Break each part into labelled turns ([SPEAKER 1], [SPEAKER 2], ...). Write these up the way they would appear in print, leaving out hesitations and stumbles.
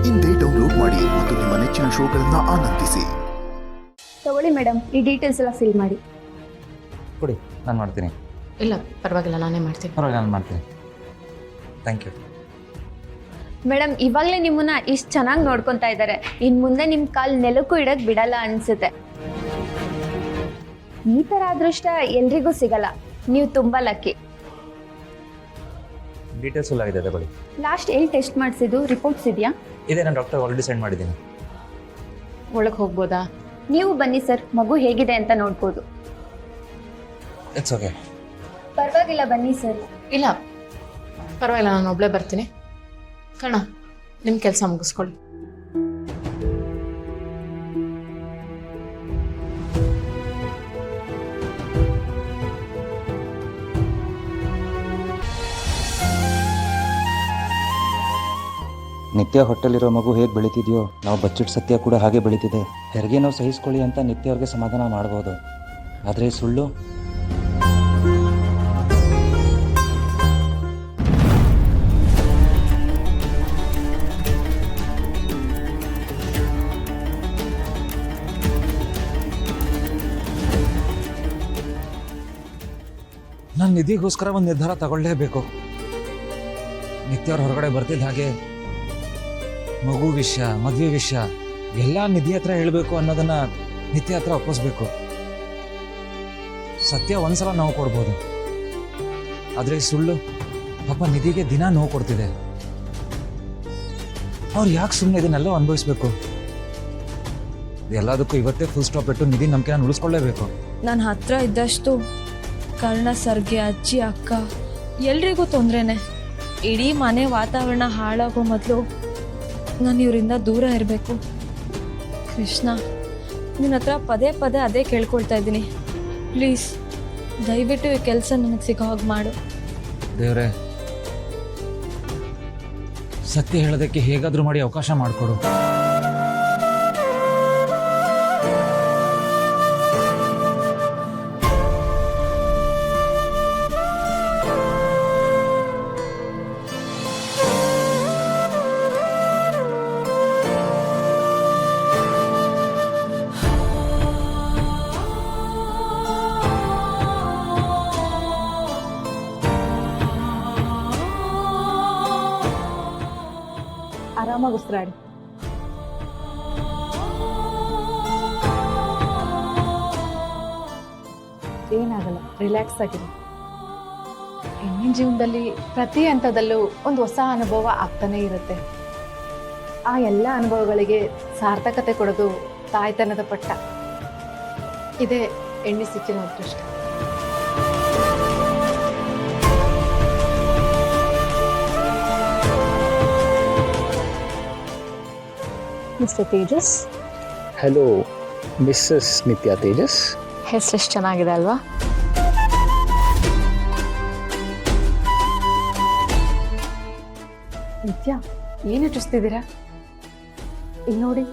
[SPEAKER 1] ಇಂದೇ ಡೌನ್ಲೋಡ್ ಮಾಡಿ ಮತ್ತು ನಿಮ್ಮ ನೆಚ್ಚಿನ ಶೋಗಳನ್ನು ಆನಂದಿಸಿ.
[SPEAKER 2] ತಗೊಳ್ಳಿ ಮೇಡಮ್, ಈ ಡೀಟೇಲ್ಸ್ ಎಲ್ಲ ಫಿಲ್ ಮಾಡಿ.
[SPEAKER 3] ಕೊಡಿ, ನಾನು ಮಾಡ್ತೀನಿ.
[SPEAKER 4] ಇಲ್ಲ ಪರವಾಗಿಲ್ಲ, ನಾನೇ ಮಾಡ್ತೀನಿ.
[SPEAKER 3] ಪರವಾಗಿಲ್ಲ, ನಾನು ಮಾಡ್ತೀನಿ. ಥ್ಯಾಂಕ್ ಯು
[SPEAKER 2] ಮೇಡಮ್, ಇವಾಗಲೇ ನಿಮ್ಮನ್ನ ಇಷ್ಟು ಚೆನ್ನಾಗಿ ನೋಡ್ಕೊತಾ ಇದ್ದಾರೆ, ಇನ್ನು ಮುಂದೆ ನಿಮ್ಮ ಕಾಲು ನೆಲಕ್ಕೂ ಇಡಕ್ಕೆ ಬಿಡಲ್ಲ ಅನಿಸುತ್ತೆ. ಈ ಥರ ಅದೃಷ್ಟ ಎಲ್ರಿಗೂ ಸಿಗಲ್ಲ, ನೀವು ತುಂಬ ಲಕ್ಕಿ.
[SPEAKER 3] ಡೀಟೇಲ್ಸ್ ಎಲ್ಲ ಇದೆ, ತಗೊಳ್ಳಿ.
[SPEAKER 2] ಲಾಸ್ಟ್ ಎಲ್ಲಿ ಟೆಸ್ಟ್ ಮಾಡಿಸಿದ್ದು, ರಿಪೋರ್ಟ್ಸ್ ಇದೆಯಾ?
[SPEAKER 3] ಇದೆ, ನಾನು ಡಾಕ್ಟರ್ ಆಲ್ರೆಡಿ ಸೆಂಡ್ ಮಾಡಿದ್ದೀನಿ.
[SPEAKER 4] ಒಳಗೆ ಹೋಗ್ಬೋದಾ?
[SPEAKER 2] ನೀವು ಬನ್ನಿ ಸರ್, ಮಗು ಹೇಗಿದೆ ಅಂತ ನೋಡ್ಬೋದು.
[SPEAKER 3] It's okay.
[SPEAKER 2] ಪರವಾಗಿಲ್ಲ, ಬನ್ನಿ ಸರ್.
[SPEAKER 4] ಇಲ್ಲ ಪರವಾಗಿಲ್ಲ, ನಾನು ಒಬ್ಳೇ ಬರ್ತೀನಿ. ಕಣ, ನಿಮ್ಮ ಕೆಲಸ ಮುಗಿಸ್ಕೊಳ್ಳಿ.
[SPEAKER 5] ನಿತ್ಯ ಹೊಟ್ಟೆಲಿರೋ ಮಗು ಹೇಗೆ ಬೆಳೀತಿದೆಯೋ ನಾವು ಬಚ್ಚಿಟ್ಟು ಸತ್ಯ ಕೂಡ ಹಾಗೆ ಬೆಳೀತಿದೆ. ಹೆರಿಗೆ ನಾವು ಸಹಿಸ್ಕೊಳ್ಳಿ ಅಂತ ನಿತ್ಯ ಅವ್ರಿಗೆ ಸಮಾಧಾನ ಮಾಡ್ಬೋದು, ಆದರೆ ಸುಳ್ಳು
[SPEAKER 3] ನಾನು ನಿಧಿಗೋಸ್ಕರ ಒಂದು ನಿರ್ಧಾರ ತಗೊಳ್ಳೇಬೇಕು. ನಿತ್ಯ ಅವ್ರ ಹೊರಗಡೆ ಬರ್ತಿದ್ದ ಹಾಗೆ ಮಗು ವಿಷಯ, ಮದುವೆ ವಿಷಯ ಎಲ್ಲ ನಿಧಿ ಹತ್ರ ಹೇಳಬೇಕು ಅನ್ನೋದನ್ನ ನಿತ್ಯ ಹತ್ರ ಒಪ್ಪಿಸ್ಬೇಕು. ಸತ್ಯ ಒಂದ್ಸಲ ನೋವು ಕೊಡ್ಬೋದು, ಆದರೆ ಸುಳ್ಳು ಪಾಪ ನಿಧಿಗೆ ದಿನ ನೋವು ಕೊಡ್ತಿದೆ. ಅವ್ರು ಯಾಕೆ ಸುಮ್ಮನೆ ಇದನ್ನೆಲ್ಲ ಅನುಭವಿಸ್ಬೇಕು? ಎಲ್ಲದಕ್ಕೂ ಇವತ್ತೇ ಫುಲ್ ಸ್ಟಾಪ್ ಇಟ್ಟು ನಿಧಿ ನಂಬಿಕೆ ಉಳಿಸ್ಕೊಳ್ಳೇಬೇಕು.
[SPEAKER 6] ನಾನು ಹತ್ರ ಇದ್ದಷ್ಟು ಕರ್ಣ ಸರ್ಗೆ, ಅಜ್ಜಿ, ಅಕ್ಕ ಎಲ್ರಿಗೂ ತೊಂದರೆನೆ. ಇಡೀ ಮನೆ ವಾತಾವರಣ ಹಾಳಾಗೋ ಮೊದಲು ನಾನು ಇವರಿಂದ ದೂರ ಇರಬೇಕು. ಕೃಷ್ಣ, ನಿನ್ನ ಹತ್ರ ಪದೇ ಪದೇ ಅದೇ ಕೇಳ್ಕೊಳ್ತಾ ಇದ್ದೀನಿ. ಪ್ಲೀಸ್ ದಯವಿಟ್ಟು ಈ ಕೆಲಸ ನನಗೆ ಸಿಗೋ ಹಾಗೆ ಮಾಡು.
[SPEAKER 3] ದೇವ್ರೆ, ಸತ್ಯ ಹೇಳೋದಕ್ಕೆ ಹೇಗಾದ್ರೂ ಮಾಡಿ ಅವಕಾಶ ಮಾಡಿಕೊಡು.
[SPEAKER 7] ಆರಾಮಾಗಿ ಉಸಿರಾಡಿ. ಏನಾಗಲ್ಲ, ರಿಲ್ಯಾಕ್ಸ್ ಆಗಿದೆ. ಹೆಣ್ಣಿನ ಜೀವನದಲ್ಲಿ ಪ್ರತಿ ಹಂತದಲ್ಲೂ ಒಂದು ಹೊಸ ಅನುಭವ ಆಗ್ತಾನೆ ಇರುತ್ತೆ. ಆ ಎಲ್ಲ ಅನುಭವಗಳಿಗೆ ಸಾರ್ಥಕತೆ ಕೊಡೋದು ತಾಯ್ತನದ ಪಟ್ಟ. ಇದೇ ಹೆಣ್ಣು ಸಿಕ್ಕಿನ ಅದೃಷ್ಟ. ಮಿಸ್ಟರ್ ತೇಜಸ್.
[SPEAKER 8] ಹಲೋ ಮಿಸ್ಸಸ್ ನಿತ್ಯ ತೇಜಸ್.
[SPEAKER 4] ಹೆಸರೆಷ್ಟು ಚೆನ್ನಾಗಿದೆ ಅಲ್ವಾ?
[SPEAKER 7] ನಿತ್ಯ, ಏನು ಯೋಚಿಸ್ತಿದ್ದೀರಾ? ಇಲ್ಲಿ ನೋಡಿ,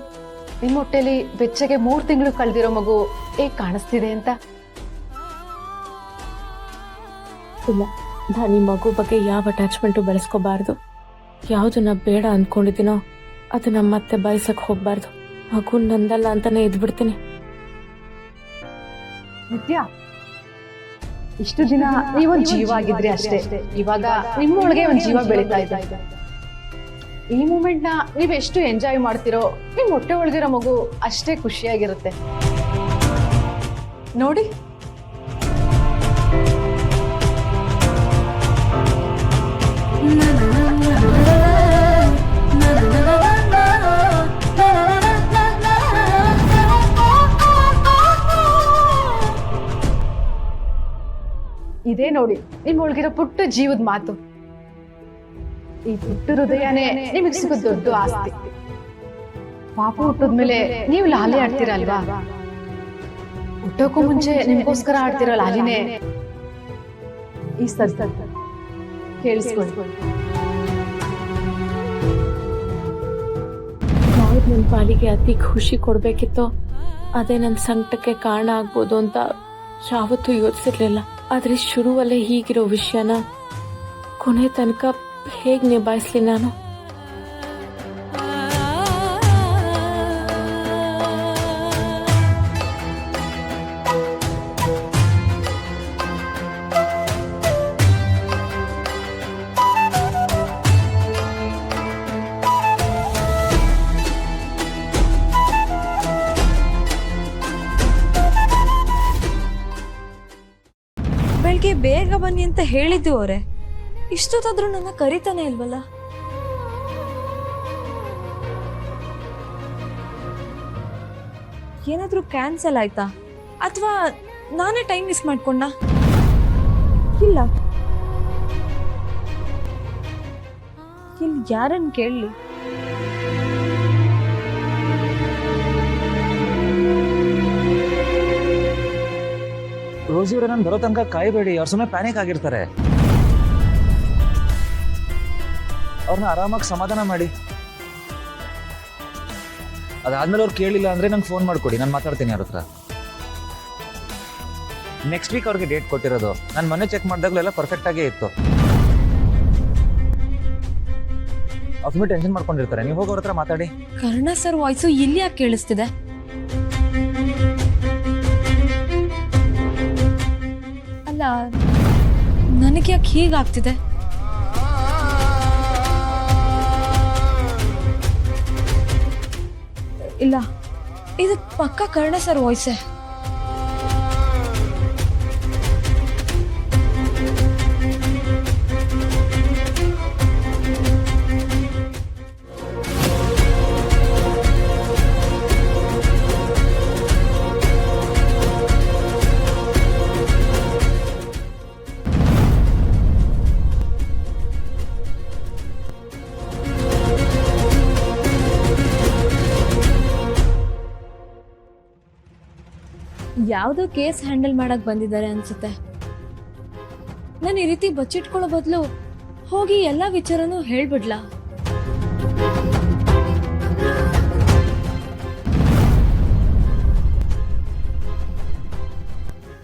[SPEAKER 7] ನಿಮ್ಮ ಹೊಟ್ಟೆಲಿ ಬೆಚ್ಚಗೆ 3 ತಿಂಗಳು ಕಳೆದಿರೋ ಮಗು ಹೇಗೆ ಕಾಣಿಸ್ತಿದೆ ಅಂತ.
[SPEAKER 6] ಇಲ್ಲ, ನಾನು ಈ ಮಗು ಬಗ್ಗೆ ಯಾವ ಅಟ್ಯಾಚ್ಮೆಂಟು ಬೆಳೆಸ್ಕೋಬಾರ್ದು. ಯಾವುದನ್ನ ಬೇಡ ಅಂದ್ಕೊಂಡಿದ್ದೀನೋ ಅದನ್ನ ಮತ್ತೆ ಬಯಸಕ್ಕೆ ಹೋಗ್ಬಾರ್ದು. ಮಗು ನಂದಲ್ಲ ಅಂತಾನೆ ಇದ್ಬಿಡ್ತೀನಿ.
[SPEAKER 7] ನಿತ್ಯ, ಇಷ್ಟು ದಿನ ನೀವೊಂದು ಜೀವ ಆಗಿದ್ರಿ ಅಷ್ಟೇ. ಇವಾಗ ನಿಮ್ಮೊಳಗೆ ಒಂದು ಜೀವ ಬೆಳೀತಾ ಇದೆ. ಈ ಮೂಮೆಂಟ್ನ ನೀವು ಎಷ್ಟು ಎಂಜಾಯ್ ಮಾಡ್ತಿರೋ, ನಿಮ್ಮ ಹೊಟ್ಟೆ ಒಳಗಿರೋ ಮಗು ಅಷ್ಟೇ ಖುಷಿಯಾಗಿರುತ್ತೆ ನೋಡಿ. ಇದೇ ನೋಡಿ ನಿಮ್ಮ ಒಳಗಿರೋ ಪುಟ್ಟ ಜೀವದ ಮಾತು. ಈ ಪುಟ್ಟ ಹೃದಯನೇ ನಿಮಗೆ ಸಿಗೋ ದೊಡ್ಡ ಆಸ್ತಿ. ಪಾಪ ಹುಟ್ಟಿದ್ಮೇಲೆ ನೀವು ಲಾಲಿ ಆಡ್ತೀರಲ್ವಾ, ಹುಟ್ಟೋಕ್ಕೂ ಮುಂಚೆ ನಿಮ್ಗೋಸ್ಕರ ಆಡ್ತಿರೋ ಲಾಲಿನೇ ಈ ಸರ್ ಕೇಳಿಸ್ಕೊಳ್ಳಿ.
[SPEAKER 6] ಯಾವ್ದು ನನ್ನ ಪಾಲಿಗೆ ಅತಿ ಖುಷಿ ಕೊಡ್ಬೇಕಿತ್ತೋ ಅದೇ ನನ್ನ ಸಂಕಟಕ್ಕೆ ಕಾರಣ ಆಗ್ಬೋದು ಅಂತ ಯಾವತ್ತೂ ಯೋಚಿಸಿರ್ಲಿಲ್ಲ. ಆದ್ರೆ ಶುರುವಲ್ಲೇ ಹೀಗಿರೋ ವಿಷಯನ ಕೊನೆ ತನಕ ಹೇಗೆ ನಿಭಾಯಿಸ್ಲಿ ನಾನು? ಬೇಗ ಬನ್ನಿ ಅಂತ ಹೇಳಿದ್ದು ಅವರೇ, ಇಷ್ಟೊತ್ತಾದ್ರೂ ನನ್ನ ಕರಿತಾನೆ ಇಲ್ವಲ್ಲ. ಏನಾದ್ರೂ ಕ್ಯಾನ್ಸಲ್ ಆಯ್ತಾ ಅಥವಾ ನಾನೇ ಟೈಮ್ ಮಿಸ್ ಮಾಡ್ಕೊಂಡ? ಇಲ್ಲ, ಇಲ್ಲಿ ಯಾರನ್ನು ಕೇಳಲಿ?
[SPEAKER 3] ರೋಸಿ ಅವರೇ, ನಾನು ಬರೋ ತನಕ ಕಾಯಬೇಡಿ, ಅವ್ರು ಸುಮ್ಮನೆ ಪ್ಯಾನಿಕ್ ಆಗಿರ್ತಾರೆ. ಅವ್ರನ್ನ ಆರಾಮಾಗಿ ಸಮಾಧಾನ ಮಾಡಿ. ಅದಾದ್ಮೇಲೆ ಅವ್ರು ಕೇಳಿಲ್ಲ ಅಂದ್ರೆ ನಂಗೆ ಫೋನ್ ಮಾಡ್ಕೊಡಿ, ನಾನು ಮಾತಾಡ್ತೀನಿ ಅವ್ರ ಹತ್ರ. ನೆಕ್ಸ್ಟ್ ವೀಕ್ ಅವ್ರಿಗೆ ಡೇಟ್ ಕೊಟ್ಟಿರೋದು. ನಾನು ಮೊನ್ನೆ ಚೆಕ್ ಮಾಡಿದಾಗಲೆಲ್ಲ ಪರ್ಫೆಕ್ಟ್ ಆಗೇ ಇತ್ತು. ಅವ್ರು ಟೆನ್ಷನ್ ಮಾಡ್ಕೊಂಡಿರ್ತಾರೆ, ನೀವು ಹೋಗಿ ಅವ್ರ ಹತ್ರ ಮಾತಾಡಿ.
[SPEAKER 6] ಕರ್ಣ ಸರ್ ವಾಯ್ಸು ಇಲ್ಲಿ ಯಾಕೆ ಕೇಳಿಸ್ತಿದೆ? ಅಲ್ಲ, ನನಗೆ ಯಾಕೆ ಹೀಗಾಗ್ತಿದೆ? ಇಲ್ಲ, ಇದು ಪಕ್ಕ ಕರ್ಣ ಸರ್ ವಾಯ್ಸೇ. ಯಾವುದೋ ಕೇಸ್ ಹ್ಯಾಂಡಲ್ ಮಾಡಕ್ ಬಂದಿದ್ದಾರೆ ಅನ್ಸುತ್ತೆ. ನಾನು ಈ ರೀತಿ ಬಚ್ಚಿಟ್ಕೊಳ್ಳೋ ಬದಲು ಹೋಗಿ ಎಲ್ಲ ವಿಚಾರನೂ ಹೇಳ್ಬಿಡ್ಲಾ?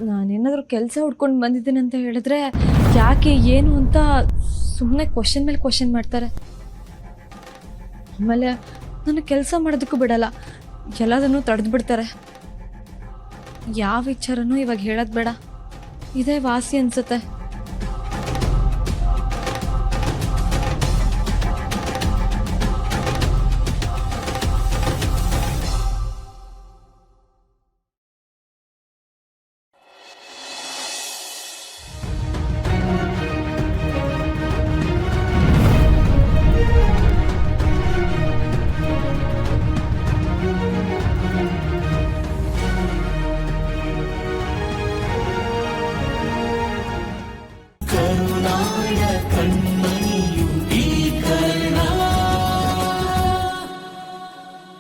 [SPEAKER 6] ನಾನೇನಾದ್ರೂ ಕೆಲಸ ಹುಡ್ಕೊಂಡು ಬಂದಿದ್ದೀನಿ ಅಂತ ಹೇಳಿದ್ರೆ ಯಾಕೆ ಏನು ಅಂತ ಸುಮ್ಮನೆ ಕ್ವಶನ್ ಮೇಲೆ ಕ್ವಶನ್ ಮಾಡ್ತಾರೆ. ಆಮೇಲೆ ನಾನು ಕೆಲಸ ಮಾಡೋದಕ್ಕೂ ಬಿಡಲ್ಲ, ಎಲ್ಲದನ್ನೂ ತಡೆದು ಬಿಡ್ತಾರೆ. ಯಾವ ವಿಚಾರನೂ ಇವಾಗ ಹೇಳೋದು ಬೇಡ, ಇದೇ ವಾಸಿ ಅನ್ಸುತ್ತೆ.